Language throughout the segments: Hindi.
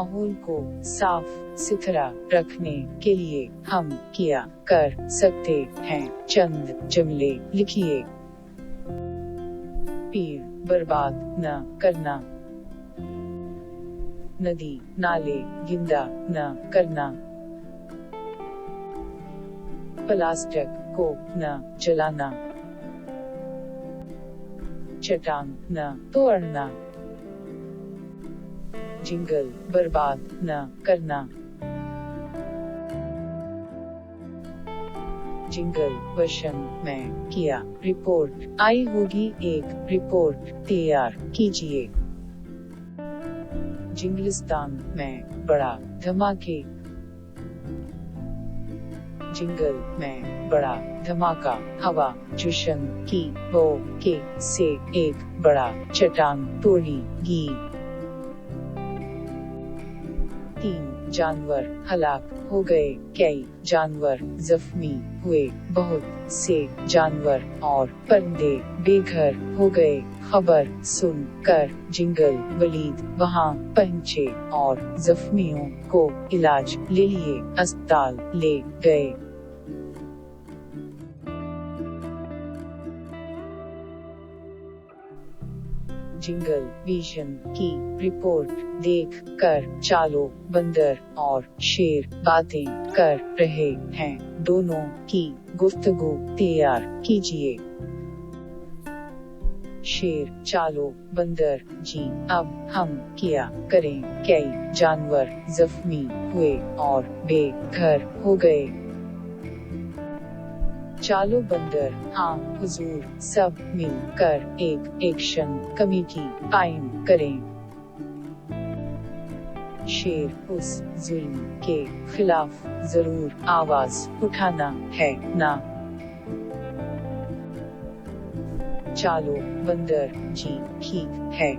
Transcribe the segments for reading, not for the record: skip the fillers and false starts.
माहौल को साफ सुथरा रखने के लिए हम क्या कर सकते हैं? चंद जुमले लिखिए। पेड़ बर्बाद न करना, नदी नाले गंदा न करना, प्लास्टिक को न जलाना, चट्टान न तोड़ना, जंगल बर्बाद न करना, जंगल वशन में किया रिपोर्ट आई होगी, एक रिपोर्ट तैयार कीजिए। जिंगलिस्तान में बड़ा धमाके, जंगल में बड़ा धमाका, हवा जश्न की वो के से एक बड़ा चट्टान तोड़ेगी। 3 जानवर हलाक हो गए, कई जानवर जख्मी हुए, बहुत से जानवर और परिंदे बेघर हो गए। खबर सुनकर जंगल वलीद वहां पहुंचे और जख्मियों को इलाज ले लिए अस्पताल ले गए। जंगल विजन की रिपोर्ट देख कर चालो बंदर और शेर बातें कर रहे हैं, दोनों की गुफ्तगू तैयार कीजिए। शेर चालो बंदर जी, अब हम क्या करें? कई जानवर जख्मी हुए और बेघर हो गए। चालो बंदर, हाँ हुजूर, सब मिलकर एक एक्शन कमेटी कायम करें। शेर, उस जुल्म के खिलाफ जरूर आवाज उठाना है ना? चालो बंदर जी, ठीक है।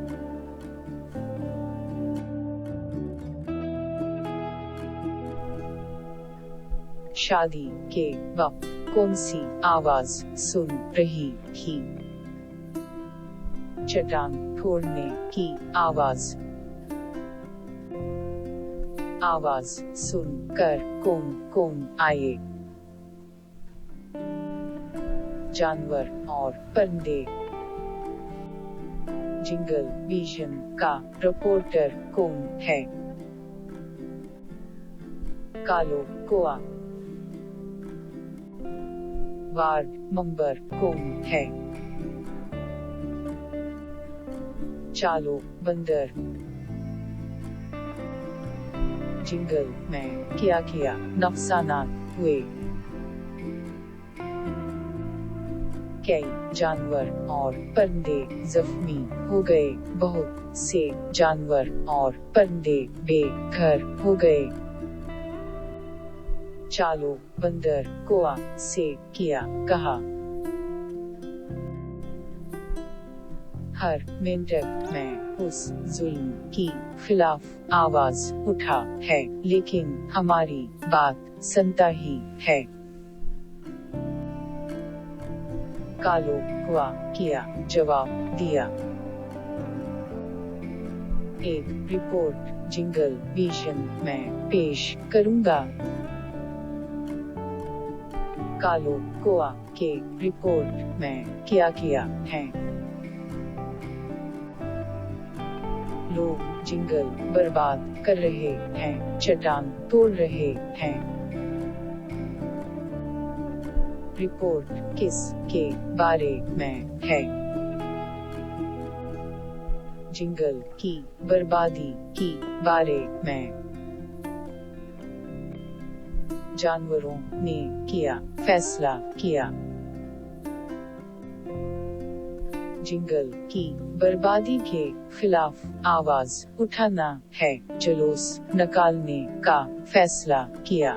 शादी के वक्त कौन सी आवाज सुन रही थी? चट्टान तोड़ने की आवाज। आवाज सुनकर कौन कौन आए? जानवर और परिंदे। जंगल विजन का रिपोर्टर कौन है? कालो कौआ। वार्ड मेंबर कौन है? चालो बंदर। जंगल में क्या क्या नुकसानात हुए? कई जानवर और परिंदे जख्मी हो गए, बहुत से जानवर और परिंदे बेघर हो गए। चालो बंदर कौआ से क्या कहा? हर मिनट में उस जुल्म की खिलाफ आवाज उठा है, लेकिन हमारी बात सुनता ही है। कालो कौआ क्या जवाब दिया? एक रिपोर्ट जंगल विजन में पेश करूंगा। कालो कौआ के रिपोर्ट में क्या किया है? लोग जंगल बर्बाद कर रहे हैं, चट्टान तोड़ रहे हैं। रिपोर्ट किस के बारे में है? जंगल की बर्बादी की बारे में। जानवरों ने किया फैसला किया। जंगल की बर्बादी के खिलाफ आवाज उठाना है, जुलूस निकालने का फैसला किया।